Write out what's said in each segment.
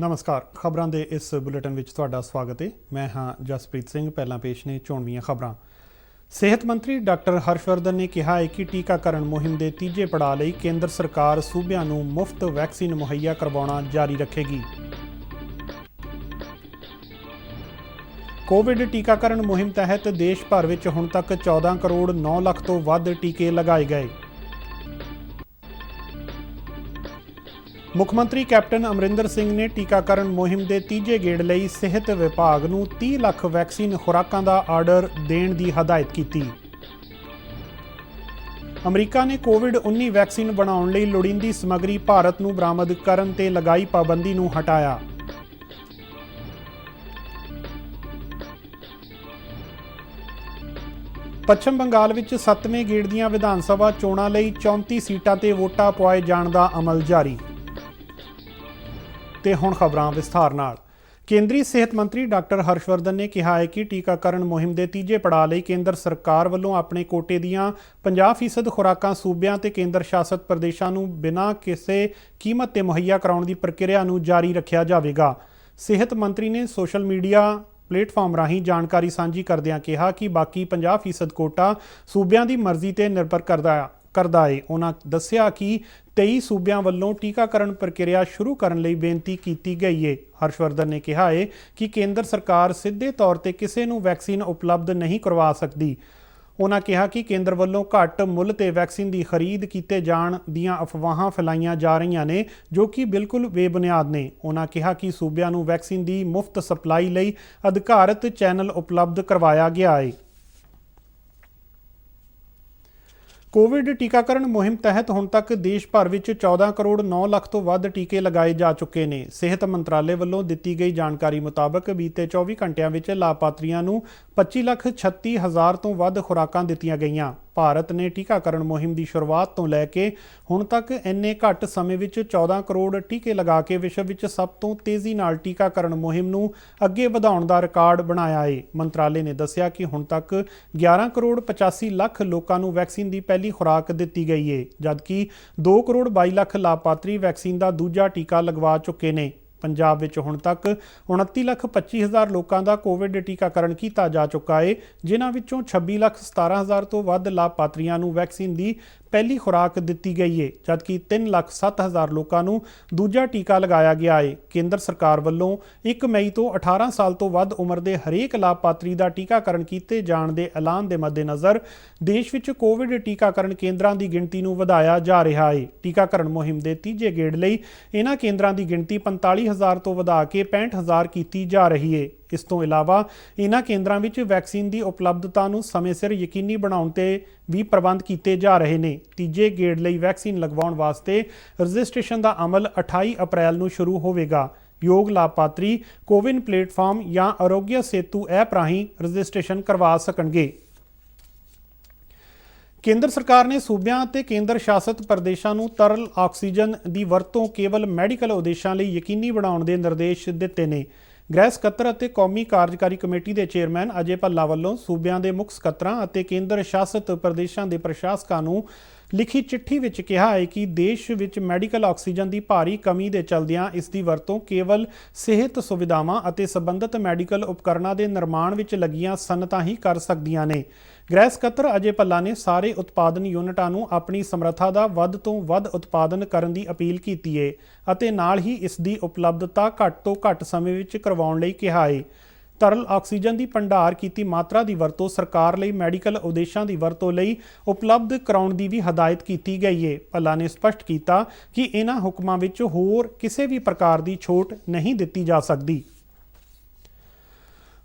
नमस्कार। खबरों के इस बुलेटिन में तुहाडा स्वागत है। मैं हाँ जसप्रीत सिंह। पहला पेश ने चोणवीआं खबरां। सेहत मंत्री डॉक्टर हर्षवर्धन ने कहा है कि टीकाकरण मुहिम के तीजे पड़ाव लई केंद्र सरकार सूबियां नूं मुफ्त वैक्सीन मुहैया करवाउणा जारी रखेगी। कोविड टीकाकरण मुहिम तहत देश भर में हुण तक 14 करोड़ 9 लाख तो वध टीके लगाए गए। मुख्यमंत्री कैप्टन अमरिंदर सिंह ने टीकाकरण मुहिम के तीजे गेड़ लई सेहत विभाग नूं 30 लाख वैक्सीन खुराकां दा आर्डर देण दी हदायत की। अमरीका ने कोविड-19 वैक्सीन बनाउण लई लोड़ींदी समग्री भारत नूं बरामद करन ते लगाई पाबंदी नूं हटाया। पश्चिम बंगाल विच 7वें गेड़ दीआं विधान सभा चोणां लई 34 सीटां ते वोटां पुआए जाण दा अमल जारी। ते हुण खबरां विस्तार नाल। केंद्रीय सेहत मंत्री डॉक्टर हर्षवर्धन ने कहा है कि टीकाकरण मुहिम के तीजे पड़ाव लई केंद्र सरकार वल्लों अपने कोटे दीआं 50% खुराकां सूबियां ते केंद्र शासित प्रदेशां नूं बिना किसी कीमत ते मुहैया कराउण दी प्रक्रिया नूं जारी रखिया जावेगा। सेहत मंत्री ने सोशल मीडिया प्लेटफॉर्म राही जानकारी सांझी करदिआं कहा कि बाकी 50% कोटा सूबियां की मर्जी ते निर्भर करदा है। उन्हां दस्सिया कि 23 सूबियां वल्लों टीकाकरण प्रक्रिया शुरू करन लई बेनती की गई है। हर्षवर्धन ने कहा है कि केंद्र सरकार सीधे तौर पर किसी नूं वैक्सीन उपलब्ध नहीं करवा सकती। उन्हां कहा कि केंद्र वल्लों घट मुल ते वैक्सीन की खरीद कीते जाण दीआं अफवाहां फैलाईआं जा रहीआं ने जो कि बिल्कुल बेबुनियाद ने। उन्हां कहा कि सूबियां नूं वैक्सीन की मुफ्त सप्लाई लई अधिकारित चैनल उपलब्ध करवाया गया है। कोविड टीकाकरण मुहिम तहत हुण तक देश भर में 14 करोड़ 9 लाख तो वध टीके लगाए जा चुके हैं। सेहत मंत्रालय वालों दी गई जानकारी मुताबक बीते 24 घंटिया में लाभार्थियों नूं 25,36,000 तो वध खुराकां दित्तियां गईयां। भारत ने टीकाकरण मुहिम की शुरुआत तो लैके हुण तक इन्ने घट समय में 14 करोड़ टीके लगा के विश्व में सब तो तेज़ी नाल टीकाकरण मुहिम नूं अगे वधाउण दा रिकॉर्ड बनाया है। मंत्रालय ने दस्सिया कि हुण तक 11 करोड़ 85 लाख लोगों नूं वैक्सीन की पहली खुराक दी गई है, जबकि 2 करोड़ 22 लाख लाभार्थी वैक्सीन का दूजा टीका लगवा चुके हैं। पंजाब विच हुण तक 29,25,000 लोगों का कोविड टीकाकरण किया जा चुका है, जिन्हां विचों 26,17,000 तो वध लाभार्थियों नूं वैक्सीन की पहली खुराक दी गई है, जबकि 3,07,000 लोगों नूं दूजा टीका लगाया गया है। केंद्र सरकार वल्लों 1 मई तो 18 साल तो वध उम्र के हरेक लाभार्थी का टीकाकरण किए जाण दे ऐलान के मद्देनज़र देश विच कोविड टीकाकरण केंद्रां की गिणती नूं वधाया जा रहा है। टीकाकरण मुहिम के तीजे गेड़ लई इन्हां केंद्रां की गिणती 45,000 तो वधा के 65,000 की जा रही है। इस तो इलावा इन्हां केंद्रां विच वैक्सीन की उपलब्धता नूं समय सिर यकीनी बनाउण ते भी प्रबंध किए जा रहे हैं। तीजे गेड़ लई वैक्सीन लगवाउण वास्ते रजिस्ट्रेशन का अमल 28 अप्रैल नूं शुरू होवेगा। योग लाभार्थी कोविन प्लेटफॉर्म या आरोग्य सेतु ऐप राही रजिस्ट्रेशन करवा सकणगे। केंद्र सरकार ने सूबियां ते केंद्र शासित प्रदेशों नूं तरल ऑक्सीजन की वरतों केवल मैडिकल उद्देश्यों लई यकीनी बनाउण दे निर्देश दिते ने। गृह ਸਕੱਤਰ ਅਤੇ कौमी कार्यकारी कमेटी के चेयरमैन अजय भल्ला वालों सूबियां के मुख ਸਕੱਤਰਾਂ ਅਤੇ केंद्र शासित प्रदेशों के प्रशासकों नूं लिखी चिट्ठी विच कहा है कि देश विच मैडिकल ऑक्सीजन की भारी कमी के चलदियां इसकी वरतों केवल सेहत सुविधावां ਅਤੇ संबंधित मैडिकल उपकरणों के निर्माण विच लगियां सनतां ही कर सकदियां ने। गृह ਸਕੱਤਰ अजय भल्ला ने सारे उत्पादन यूनिटां नूं अपनी समर्था का वध तो वध उत्पादन करने की अपील की है ਅਤੇ नाल ही इसकी उपलब्धता घट तो घट समय विच करवाउण लई कहा है। तरल ऑक्सीजन की भंडार की मात्रा की वरतों सरकार लई मैडिकल उद्देश्यों की वरतों लई उपलब्ध कराउण की भी हदायत की गई है। भल्ला ने स्पष्ट किया कि इन्हां हुक्मां विच होर किसी भी प्रकार की छूट नहीं दी जा सकती।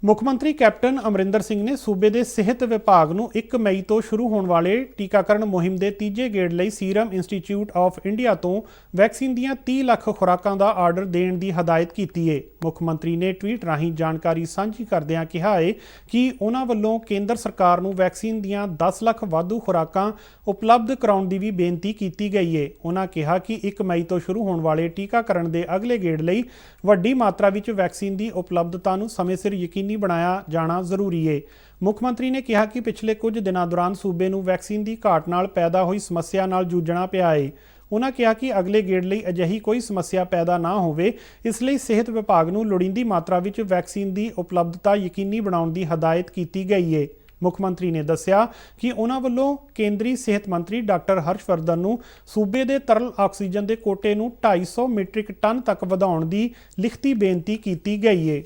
मुख्यमंत्री कैप्टन अमरिंदर सिंह ने सूबे के सेहत विभाग नूं 1 मई तो शुरू होने वाले टीकाकरण मुहिम के तीजे गेड़ लई सीरम इंस्टीट्यूट ऑफ इंडिया तो वैक्सीन दीआं 30 लाख खुराकां का आर्डर देण की हदायत की है। मुख्यमंत्री ने ट्वीट राही जानकारी सांझी करदिआं कहा है कि उन्हां वल्लों केंद्र सरकार नूं वैक्सीन दीआं 10 लाख वाधू खुराकां उपलब्ध कराउण की भी बेनती की गई है। उन्हां कहा कि 1 मई तो शुरू होने वाले टीकाकरण के अगले गेड़ लई वड्डी मात्रा विच वैक्सीन की उपलब्धता नूं समय सिर यकीनी बनाया जाना जरूरी है। मुख्यमंत्री ने कहा कि पिछले कुछ दिनों दौरान सूबे नूं वैक्सीन की घाट नाल पैदा हुई समस्या नाल जूझना पिया है। उन्होंने कहा कि अगले गेड़ लई अजिही कोई समस्या पैदा ना होवे, इसलिए सेहत विभाग नूं लोड़ींदी मात्रा विच वैक्सीन की उपलब्धता यकीनी बनाउण दी हदायत की गई है। मुख मंत्री ने दस्सिया कि उन्हां वल्लों केंद्री सेहत मंत्री डॉक्टर हर्षवर्धन नूं सूबे दे तरल ऑक्सीजन के कोटे नूं 250 मीट्रिक टन तक वधाउण दी लिखती बेनती की गई है।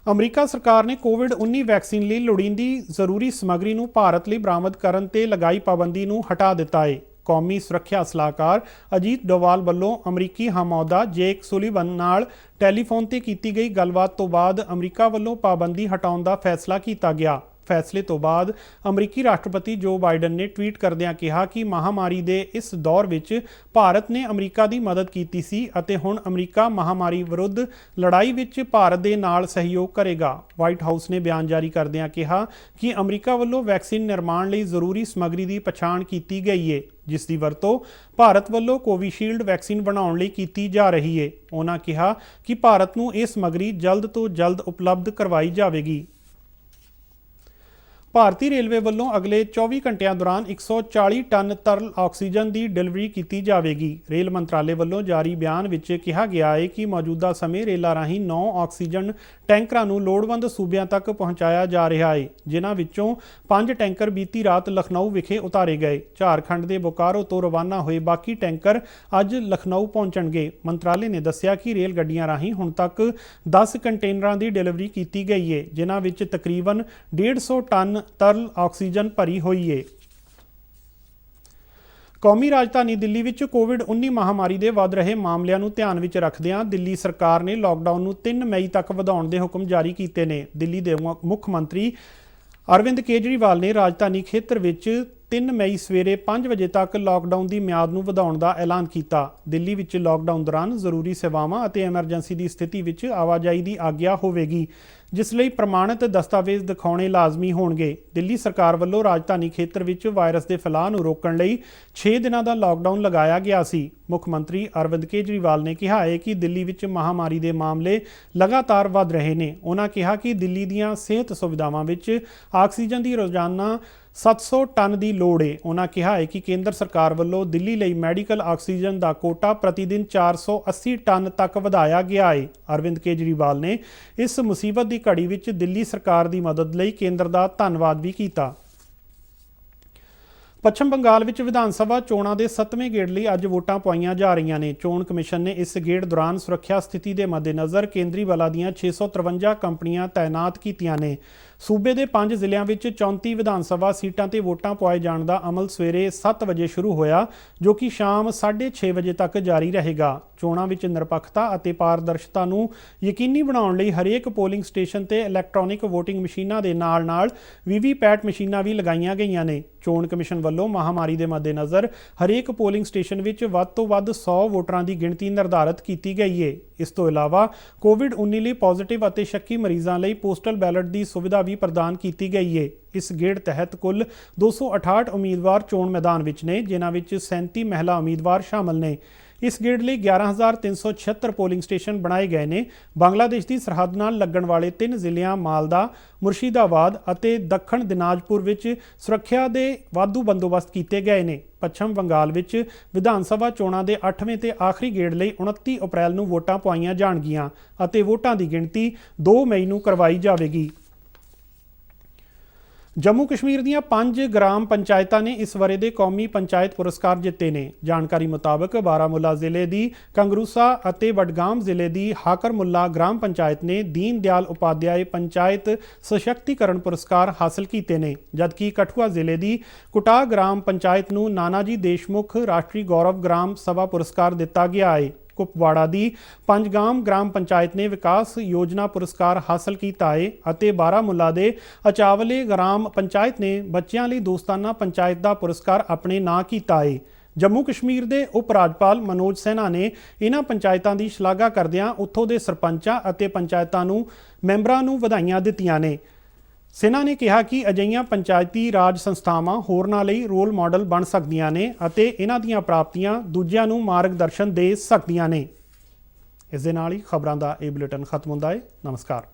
अमरीका सरकार ने कोविड-19 वैक्सीन लई लोड़ींदी जरूरी समग्री नूं भारत लई बरामद करन ते लगाई पाबंदी नूं हटा दिता है। कौमी सुरक्षा सलाहकार अजीत डोवाल वल्लों अमरीकी हमअहुदा जेक सुलिवन नाल टैलीफोन ते कीती गई गलबात तो बाद अमरीका वल्लों पाबंदी हटाउण दा फैसला किया गया। फैसले तो बाद अमरीकी राष्ट्रपति जो बाइडन ने ट्वीट करदिआं कहा कि महामारी के इस दौर विच भारत ने अमरीका की मदद की सी अते हुण अमरीका महामारी विरुद्ध लड़ाई विच भारत के नाल सहयोग करेगा। व्हाइट हाउस ने बयान जारी करदिआं कहा कि अमरीका वल्लों वैक्सीन निर्माण लई जरूरी समग्री की पछाण की गई है, जिस की वरतों भारत वल्लों कोविशील्ड वैक्सीन बनाउण लई कीती जा रही है। उन्होंने कहा कि भारत नूं इह समग्री जल्द तो जल्द उपलब्ध करवाई जाएगी। भारती रेलवे वल्लों अगले 24 घंटिया दौरान 140 टन तरल ऑक्सीजन की डिलीवरी की जाएगी। रेल मंत्रालय वल्लों जारी बयान विच कहा गया है कि मौजूदा समय रेलों राहीं 9 ऑक्सीजन टैंकरां नूं लोड़वंद सूबियां तक पहुँचाया जा रहा है, जिन्हां विच्चों 5 टैंकर बीती रात लखनऊ विखे उतारे गए। झारखंड के बोकारो तो रवाना हुए बाकी टैंकर अज लखनऊ पहुंचणगे। मंत्रालय ने दस्सिया कि रेल गड्डियां राहीं हुण तक 10 कंटेनरां की डिलीवरी की गई है, जिन्हां विच तकरीबन 150 टन तरल ऑक्सीजन भरी हुई है। कौमी राजधानी दिल्ली विच कोविड-19 महामारी के वध रहे मामलों को ध्यान विच रखदिआं दिल्ली सरकार ने लॉकडाउन नूं 3 मई तक वधाउण दे हुक्म जारी कीते ने। दिल्ली के मुख मंत्री अरविंद केजरीवाल ने राजधानी खेत्र विच 3 मई सवेरे 5 बजे तक लॉकडाउन की म्याद नूं वधाउण दा ऐलान किया। दिल्ली विच लॉकडाउन दौरान जरूरी सेवावां अते एमरजेंसी की स्थिति विच आवाजाही की आग्या होवेगी, जिसलिए प्रमाणित दस्तावेज दिखाने लाजमी होणगे। दिल्ली सरकार वल्लों राजधानी खेत्र विच वायरस के फैलाव नूं रोकण लई 6 दिनां दा लॉकडाउन लगाया गया सी। मुख मंत्री अरविंद केजरीवाल ने कहा है कि दिल्ली विच महामारी के मामले लगातार वध रहे ने। उन्होंने कहा कि दिल्ली दीआं सेहत सुविधावां विच ऑक्सीजन की रोजाना 700 टन की लोड़ है। उन्होंने कहा है कि केंद्र सरकार वल्लों दिल्ली लई मैडिकल ऑक्सीजन का कोटा प्रतिदिन 480 टन तक वधाया गया है। अरविंद केजरीवाल ने इस मुसीबत की घड़ी विच दिल्ली सरकार की मदद लई केंद्र का धन्नवाद भी किया। पश्चिम बंगाल विच विधान सभा चोणां दे 7वें गेड़ लई अज वोटां पाईआं जा रहीआं ने। चोण कमिशन ने इस गेड़ दौरान सुरक्षा स्थिति के मद्देनज़र केंद्री बलां दीआं 653 कंपनियां तैनात कीतिआं ने। सूबे के 5 ਜ਼ਿਲ੍ਹਿਆਂ ਵਿੱਚ 34 विधान सभा सीटां ते वोटां पाए जाण दा अमल सवेरे 7 वजे शुरू होया, जो कि शाम 6:30 वजे तक जारी रहेगा। चोणां विच निरपੱਖਤਾ ਅਤੇ पारदर्शिता नूं यकीनी बनाउण लई हरेक पोलिंग स्टेशन ते इलैक्ट्रॉनिक वोटिंग मशीनां दे नाल-नाल वीवीपैट मशीनां भी लगाईआं गईआं ने। चोण कमिशन ਵੱਲੋਂ महामारी के मद्देनज़र हरेक पोलिंग स्टेशन विच वध तो वध 100 वोटरां की गिणती निर्धारित की गई है। इस तो इलावा कोविड-19 ਲਈ पॉजिटिव ਅਤੇ शक्की मरीजों ਲਈ पोस्टल बैलेट की सुविधा भी प्रदान की गई है। इस गेड़ तहत कुल 268 उम्मीदवार चोण मैदान विच ने, जिन्हां विच 37 महिला उम्मीदवार शामिल ने। इस गेड़ ਲਈ 11,376 पोलिंग स्टेशन बनाए गए ने। बांग्लादेश की सरहद नाल लगण वाले 3 ਜ਼ਿਲ੍ਹਿਆਂ मालदा, मुर्शीदाबाद ਅਤੇ दक्षिण दिनाजपुर विच सुरक्षा के वाधू बंदोबस्त किए गए ने। पश्चिम बंगाल विच विधान सभा चोणां के 8वें ते आखिरी गेड़ ਲਈ 29 अप्रैल नूं वोटां पाईआं जाणगीਆਂ ਅਤੇ वोटां की गिणती 2 मई नूं करवाई जावेगी। जम्मू कश्मीर दीआं 5 ग्राम पंचायतां ने इस वरे दे कौमी पंचायत पुरस्कार जिते ने। जानकारी मुताबक बारामूला जिले की कंगरूसा और बडगाम जिले की हाकरमुल्ला ग्राम पंचायत ने दीन दयाल उपाध्याय पंचायत सशक्तिकरण पुरस्कार हासिल किए ने, जबकि कठुआ जिले की कुटाह ग्राम पंचायत नूं नानाजी देशमुख राष्ट्रीय गौरव ग्राम सभा पुरस्कार दिता गया है। कुपवाड़ा की पंजगाम ग्राम पंचायत ने विकास योजना पुरस्कार हासिल किया है और बारामूला के अचावले ग्राम पंचायत ने बच्चों लिए दोस्ताना पंचायत का पुरस्कार अपने नां किया है। जम्मू कश्मीर के उप राज्यपाल मनोज सिन्हा ने इन्हां पंचायतों की शलाघा करदिआं उत्थों के सरपंचां और पंचायतों नूं मैंबरां नूं वधाइयां दित्तिआं ने। सिन्हा ने कहा कि अजिहियां पंचायती राज संस्थावां होरनां लई रोल मॉडल बन सकदियां ने अते इन्हां दीआं प्राप्तियां दूजिआं नूं मार्गदर्शन दे सकदियां ने। इस दे नाल ही खबरां दा इह बुलेटिन खत्म हुंदा है। नमस्कार।